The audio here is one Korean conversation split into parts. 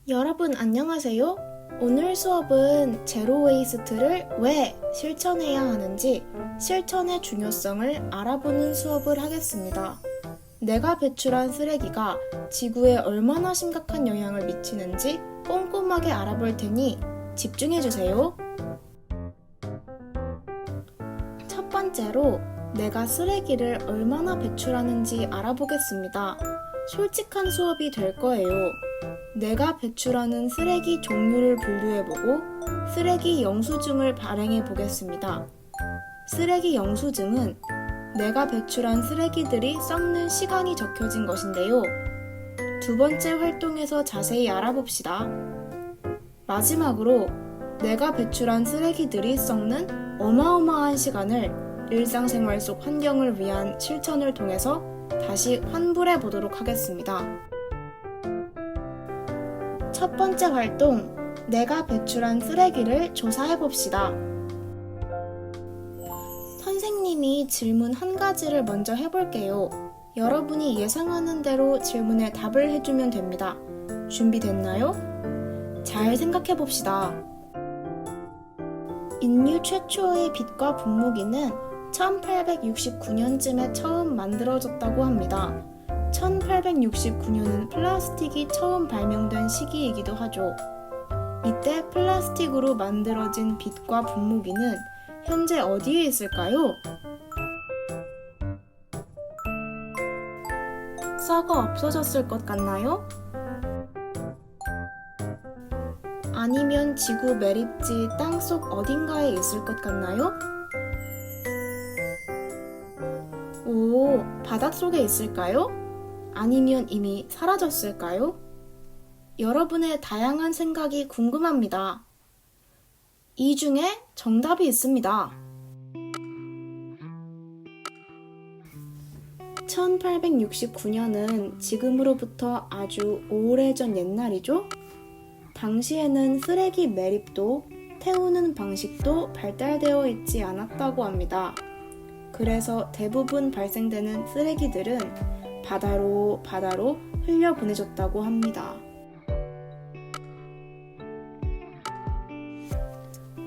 여러분 안녕하세요. 오늘 수업은 제로 웨이스트를 왜 실천해야 하는지 실천의 중요성을 알아보는 수업을 하겠습니다. 내가 배출한 쓰레기가 지구에 얼마나 심각한 영향을 미치는지 꼼꼼하게 알아볼 테니 집중해주세요. 첫 번째로 내가 쓰레기를 얼마나 배출하는지 알아보겠습니다. 솔직한 수업이 될 거예요. 내가 배출하는 쓰레기 종류를 분류해보고 쓰레기 영수증을 발행해 보겠습니다. 쓰레기 영수증은 내가 배출한 쓰레기들이 썩는 시간이 적혀진 것인데요. 두 번째 활동에서 자세히 알아봅시다. 마지막으로 내가 배출한 쓰레기들이 썩는 어마어마한 시간을 일상생활 속 환경을 위한 실천을 통해서 다시 환불해 보도록 하겠습니다. 첫 번째 활동, 내가 배출한 쓰레기를 조사해 봅시다. 선생님이 질문 한 가지를 먼저 해볼게요. 여러분이 예상하는 대로 질문에 답을 해주면 됩니다. 준비됐나요? 잘 생각해 봅시다. 인류 최초의 빛과 분무기는 1869년쯤에 처음 만들어졌다고 합니다. 1869년은 플라스틱이 처음 발명된 시기이기도 하죠. 이때 플라스틱으로 만들어진 빛과 분무기는 현재 어디에 있을까요? 썩어 없어졌을 것 같나요? 아니면 지구 매립지 땅속 어딘가에 있을 것 같나요? 오, 바닷속에 있을까요? 아니면 이미 사라졌을까요? 여러분의 다양한 생각이 궁금합니다. 이 중에 정답이 있습니다. 1869년은 지금으로부터 아주 오래전 옛날이죠? 당시에는 쓰레기 매립도 태우는 방식도 발달되어 있지 않았다고 합니다. 그래서 대부분 발생되는 쓰레기들은 바다로 흘려보내졌다고 합니다.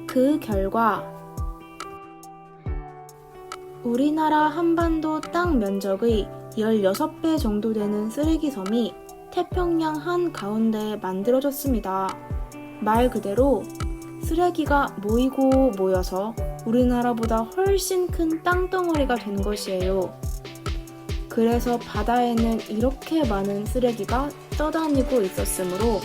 그 결과 우리나라 한반도 땅 면적의 16배 정도 되는 쓰레기 섬이 태평양 한가운데에 만들어졌습니다. 말 그대로 쓰레기가 모이고 모여서 우리나라보다 훨씬 큰 땅덩어리가 된 것이에요. 그래서 바다에는 이렇게 많은 쓰레기가 떠다니고 있었으므로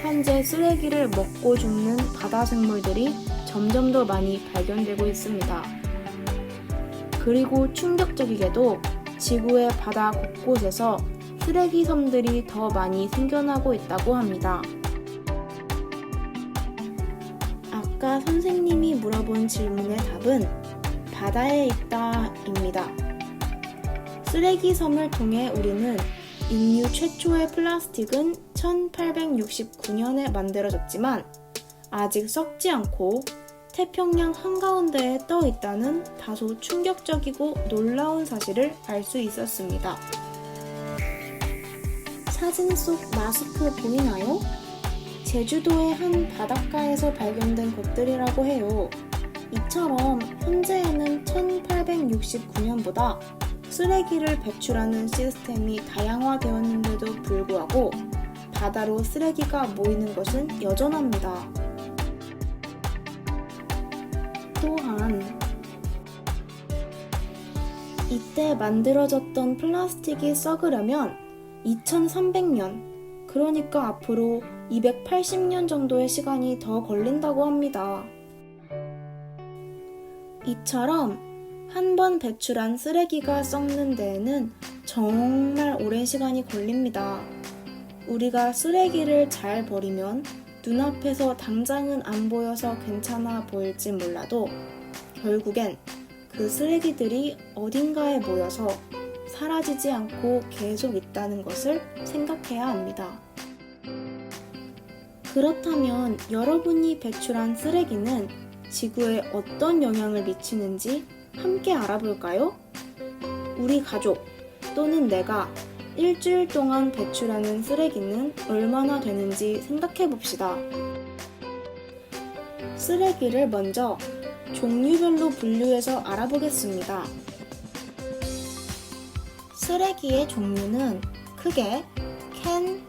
현재 쓰레기를 먹고 죽는 바다 생물들이 점점 더 많이 발견되고 있습니다. 그리고 충격적이게도 지구의 바다 곳곳에서 쓰레기 섬들이 더 많이 생겨나고 있다고 합니다. 아까 선생님이 물어본 질문의 답은 바다에 있다입니다. 쓰레기 섬을 통해 우리는 인류 최초의 플라스틱은 1869년에 만들어졌지만 아직 썩지 않고 태평양 한가운데에 떠 있다는 다소 충격적이고 놀라운 사실을 알 수 있었습니다. 사진 속 마스크 보이나요? 제주도의 한 바닷가에서 발견된 것들이라고 해요. 이처럼 현재에는 1869년보다 쓰레기를 배출하는 시스템이 다양화되었는데도 불구하고 바다로 쓰레기가 모이는 것은 여전합니다. 또한 이때 만들어졌던 플라스틱이 썩으려면 2300년, 그러니까 앞으로 280년 정도의 시간이 더 걸린다고 합니다. 이처럼 한 번 배출한 쓰레기가 썩는 데에는 정말 오랜 시간이 걸립니다. 우리가 쓰레기를 잘 버리면 눈앞에서 당장은 안 보여서 괜찮아 보일지 몰라도 결국엔 그 쓰레기들이 어딘가에 모여서 사라지지 않고 계속 있다는 것을 생각해야 합니다. 그렇다면 여러분이 배출한 쓰레기는 지구에 어떤 영향을 미치는지 함께 알아볼까요? 우리 가족 또는 내가 일주일 동안 배출하는 쓰레기는 얼마나 되는지 생각해 봅시다. 쓰레기를 먼저 종류별로 분류해서 알아보겠습니다. 쓰레기의 종류는 크게 캔,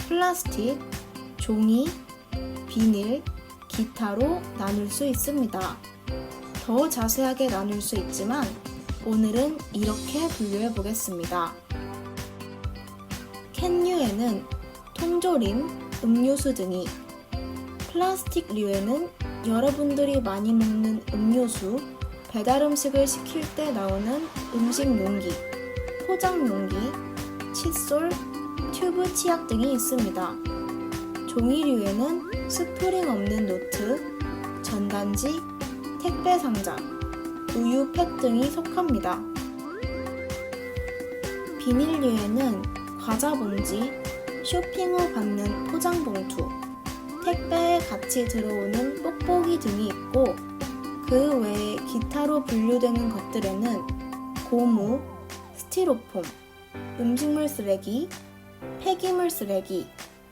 플라스틱, 종이, 비닐, 기타로 나눌 수 있습니다. 더 자세하게 나눌 수 있지만 오늘은 이렇게 분류해 보겠습니다. 캔류에는 통조림, 음료수 등이, 플라스틱류에는 여러분들이 많이 먹는 음료수, 배달 음식을 시킬 때 나오는 음식 용기, 포장 용기, 칫솔, 튜브 치약 등이 있습니다. 종이류에는 스프링 없는 노트, 전단지, 택배 상자, 우유팩 등이 속합니다. 비닐류에는 과자 봉지, 쇼핑 후 받는 포장 봉투, 택배에 같이 들어오는 뽁뽁이 등이 있고 그 외에 기타로 분류되는 것들에는 고무, 스티로폼, 음식물 쓰레기, 폐기물 쓰레기,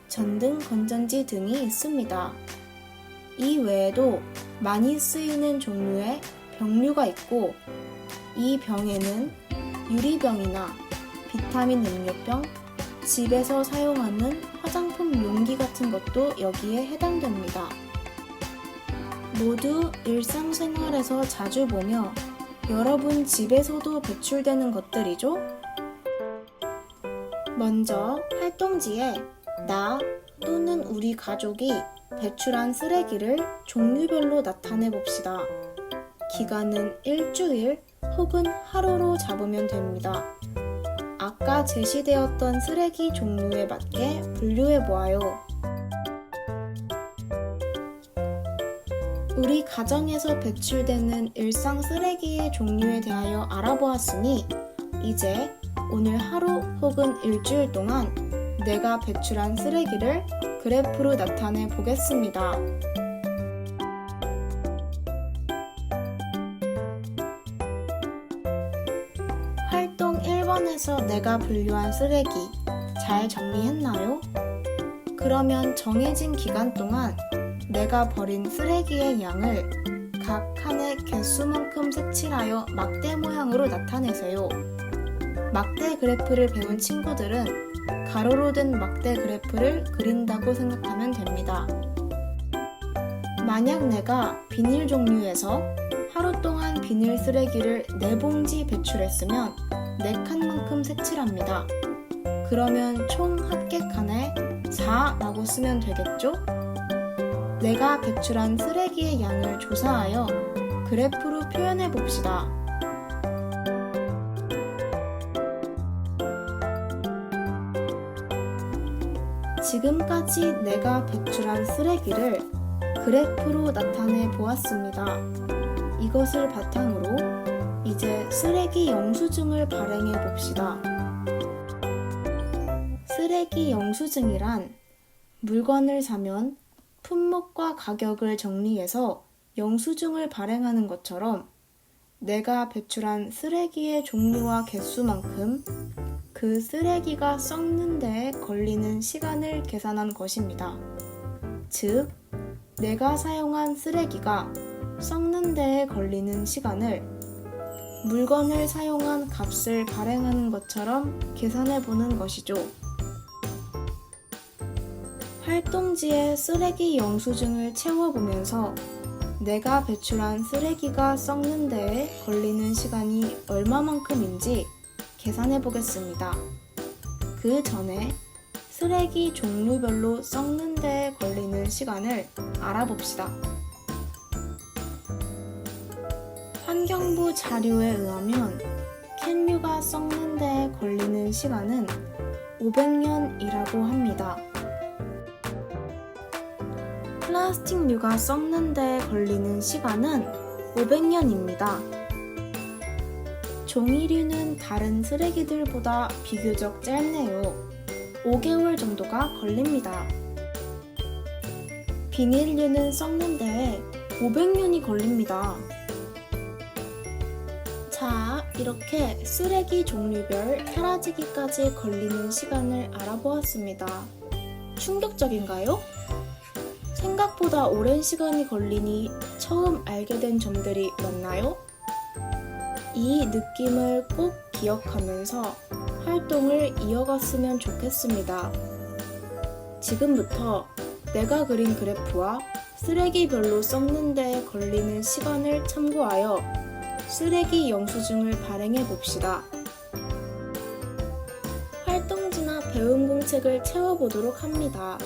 전등 건전지 등이 있습니다. 이 외에도 많이 쓰이는 종류의 병류가 있고 이 병에는 유리병이나 비타민 음료병, 집에서 사용하는 화장품 용기 같은 것도 여기에 해당됩니다. 모두 일상생활에서 자주 보며 여러분 집에서도 배출되는 것들이죠? 먼저 활동지에 나 또는 우리 가족이 배출한 쓰레기를 종류별로 나타내 봅시다. 기간은 일주일 혹은 하루로 잡으면 됩니다. 아까 제시되었던 쓰레기 종류에 맞게 분류해 보아요. 우리 가정에서 배출되는 일상 쓰레기의 종류에 대하여 알아보았으니 이제 오늘 하루 혹은 일주일 동안 내가 배출한 쓰레기를 그래프로 나타내 보겠습니다. 활동 1번에서 내가 분류한 쓰레기 잘 정리했나요? 그러면 정해진 기간 동안 내가 버린 쓰레기의 양을 각 칸의 개수만큼 색칠하여 막대 모양으로 나타내세요. 막대 그래프를 배운 친구들은 가로로 된 막대 그래프를 그린다고 생각하면 됩니다. 만약 내가 비닐 종류에서 하루 동안 비닐 쓰레기를 4봉지 배출했으면 4칸만큼 색칠합니다. 그러면 총 합계 칸에 4라고 쓰면 되겠죠? 내가 배출한 쓰레기의 양을 조사하여 그래프로 표현해 봅시다. 지금까지 내가 배출한 쓰레기를 그래프로 나타내 보았습니다. 이것을 바탕으로 이제 쓰레기 영수증을 발행해 봅시다. 쓰레기 영수증이란 물건을 사면 품목과 가격을 정리해서 영수증을 발행하는 것처럼 내가 배출한 쓰레기의 종류와 개수만큼 그 쓰레기가 썩는 데에 걸리는 시간을 계산한 것입니다. 즉, 내가 사용한 쓰레기가 썩는 데에 걸리는 시간을 물건을 사용한 값을 발행하는 것처럼 계산해 보는 것이죠. 활동지에 쓰레기 영수증을 채워보면서 내가 배출한 쓰레기가 썩는 데에 걸리는 시간이 얼마만큼인지 계산해 보겠습니다. 그 전에 쓰레기 종류별로 썩는 데에 걸리는 시간을 알아봅시다. 환경부 자료에 의하면 캔류가 썩는 데에 걸리는 시간은 500년이라고 합니다. 플라스틱류가 썩는 데에 걸리는 시간은 500년입니다. 종이류는 다른 쓰레기들보다 비교적 짧네요. 5개월 정도가 걸립니다. 비닐류는 썩는 데에 500년이 걸립니다. 자, 이렇게 쓰레기 종류별 사라지기까지 걸리는 시간을 알아보았습니다. 충격적인가요? 생각보다 오랜 시간이 걸리니 처음 알게 된 점들이 많나요? 이 느낌을 꼭 기억하면서 활동을 이어갔으면 좋겠습니다. 지금부터 내가 그린 그래프와 쓰레기별로 썩는 데 걸리는 시간을 참고하여 쓰레기 영수증을 발행해 봅시다. 활동지나 배움 공책을 채워보도록 합니다.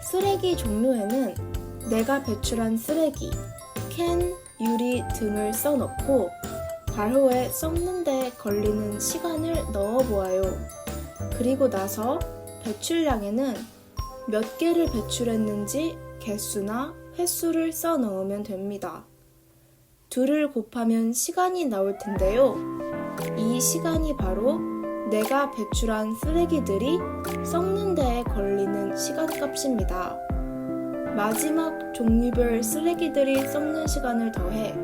쓰레기 종류에는 내가 배출한 쓰레기, 캔, 유리 등을 써놓고 괄호에 썩는 데 걸리는 시간을 넣어보아요. 그리고 나서 배출량에는 몇 개를 배출했는지 개수나 횟수를 써 넣으면 됩니다. 둘을 곱하면 시간이 나올 텐데요. 이 시간이 바로 내가 배출한 쓰레기들이 썩는 데에 걸리는 시간값입니다. 마지막 종류별 쓰레기들이 썩는 시간을 더해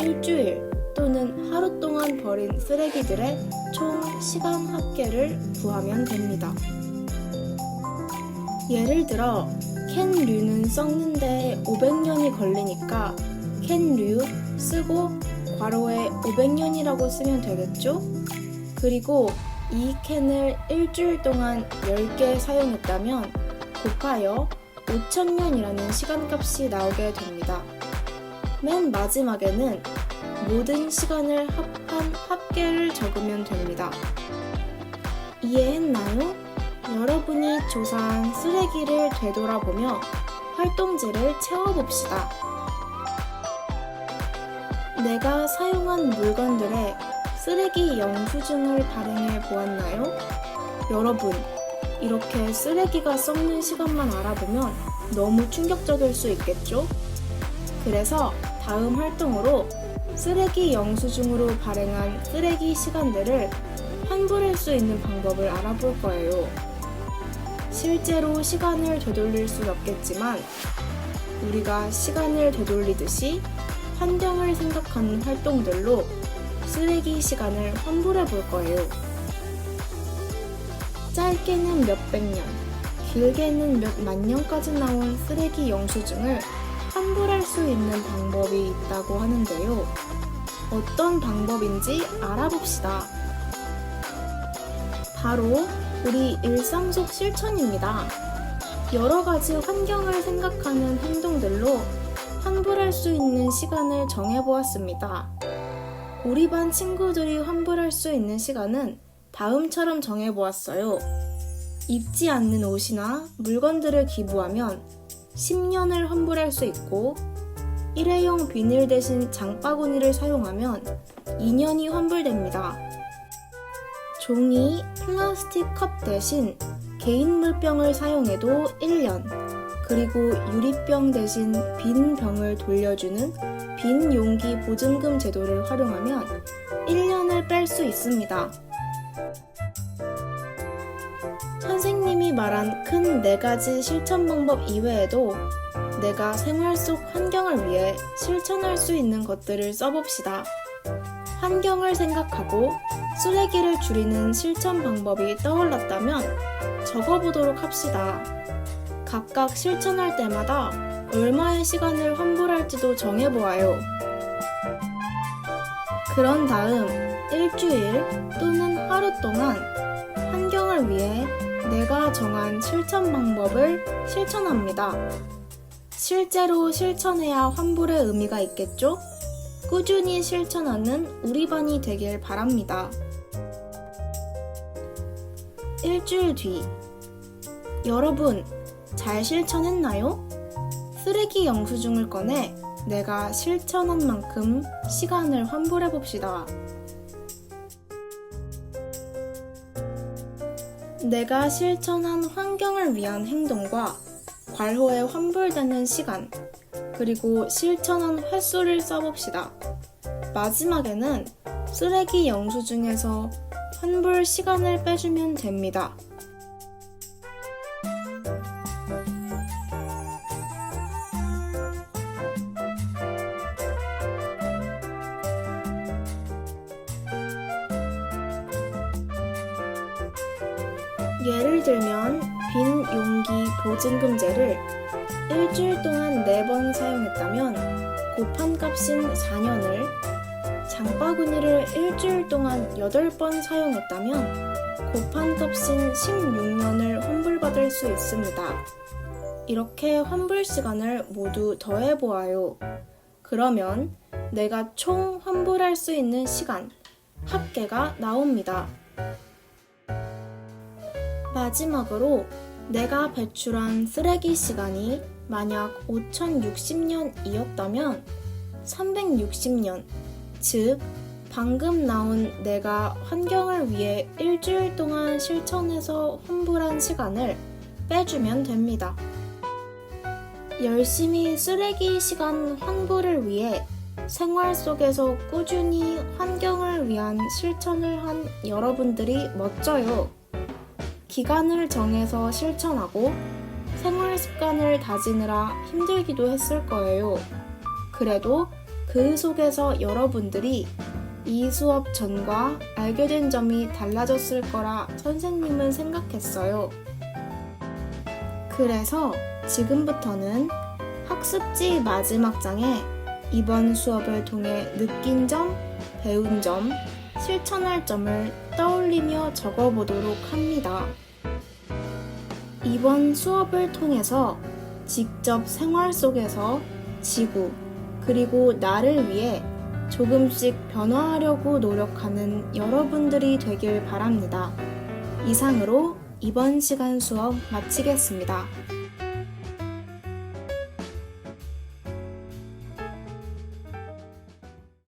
일주일 또는 하루 동안 버린 쓰레기들의 총 시간 합계를 구하면 됩니다. 예를 들어 캔류는 썩는 데 500년이 걸리니까 캔류 쓰고 괄호에 500년이라고 쓰면 되겠죠? 그리고 이 캔을 일주일 동안 10개 사용했다면 곱하여 5000년이라는 시간값이 나오게 됩니다. 맨 마지막에는 모든 시간을 합한 합계를 적으면 됩니다. 이해했나요? 여러분이 조사한 쓰레기를 되돌아보며 활동지를 채워봅시다. 내가 사용한 물건들의 쓰레기 영수증을 발행해 보았나요? 여러분, 이렇게 쓰레기가 썩는 시간만 알아보면 너무 충격적일 수 있겠죠? 그래서 다음 활동으로 쓰레기 영수증으로 발행한 쓰레기 시간들을 환불할 수 있는 방법을 알아볼 거예요. 실제로 시간을 되돌릴 순 없겠지만 우리가 시간을 되돌리듯이 환경을 생각하는 활동들로 쓰레기 시간을 환불해 볼 거예요. 짧게는 몇백 년, 길게는 몇만 년까지 나온 쓰레기 영수증을 환불할 수 있는 방법이 있다고 하는데요. 어떤 방법인지 알아봅시다. 바로 우리 일상 속 실천입니다. 여러 가지 환경을 생각하는 행동들로 환불할 수 있는 시간을 정해보았습니다. 우리 반 친구들이 환불할 수 있는 시간은 다음처럼 정해보았어요. 입지 않는 옷이나 물건들을 기부하면 10년을 환불할 수 있고, 일회용 비닐 대신 장바구니를 사용하면 2년이 환불됩니다. 종이, 플라스틱 컵 대신 개인 물병을 사용해도 1년, 그리고 유리병 대신 빈 병을 돌려주는 빈 용기 보증금 제도를 활용하면 1년을 뺄 수 있습니다. 선생님이 말한 큰 4가지 실천 방법 이외에도 내가 생활 속 환경을 위해 실천할 수 있는 것들을 써봅시다. 환경을 생각하고 쓰레기를 줄이는 실천 방법이 떠올랐다면 적어보도록 합시다. 각각 실천할 때마다 얼마의 시간을 환불할지도 정해보아요. 그런 다음 일주일 또는 하루 동안 환경을 위해 내가 정한 실천 방법을 실천합니다. 실제로 실천해야 환불의 의미가 있겠죠? 꾸준히 실천하는 우리 반이 되길 바랍니다. 일주일 뒤, 여러분 잘 실천했나요? 쓰레기 영수증을 꺼내 내가 실천한 만큼 시간을 환불해 봅시다. 내가 실천한 환경을 위한 행동과 괄호에 환불되는 시간, 그리고 실천한 횟수를 써봅시다. 마지막에는 쓰레기 영수증에서 환불 시간을 빼주면 됩니다. 예를 들면 빈 용기 보증금제를 일주일 동안 4번 사용했다면 곱한 값인 4년을, 장바구니를 일주일 동안 8번 사용했다면 곱한 값인 16년을 환불받을 수 있습니다. 이렇게 환불 시간을 모두 더해보아요. 그러면 내가 총 환불할 수 있는 시간, 합계가 나옵니다. 마지막으로 내가 배출한 쓰레기 시간이 만약 5060년이었다면 360년, 즉 방금 나온 내가 환경을 위해 일주일 동안 실천해서 환불한 시간을 빼주면 됩니다. 열심히 쓰레기 시간 환불을 위해 생활 속에서 꾸준히 환경을 위한 실천을 한 여러분들이 멋져요. 기간을 정해서 실천하고 생활 습관을 다지느라 힘들기도 했을 거예요. 그래도 그 속에서 여러분들이 이 수업 전과 알게 된 점이 달라졌을 거라 선생님은 생각했어요. 그래서 지금부터는 학습지 마지막 장에 이번 수업을 통해 느낀 점, 배운 점, 실천할 점을 떠올리며 적어보도록 합니다. 이번 수업을 통해서 직접 생활 속에서 지구, 그리고 나를 위해 조금씩 변화하려고 노력하는 여러분들이 되길 바랍니다. 이상으로 이번 시간 수업 마치겠습니다.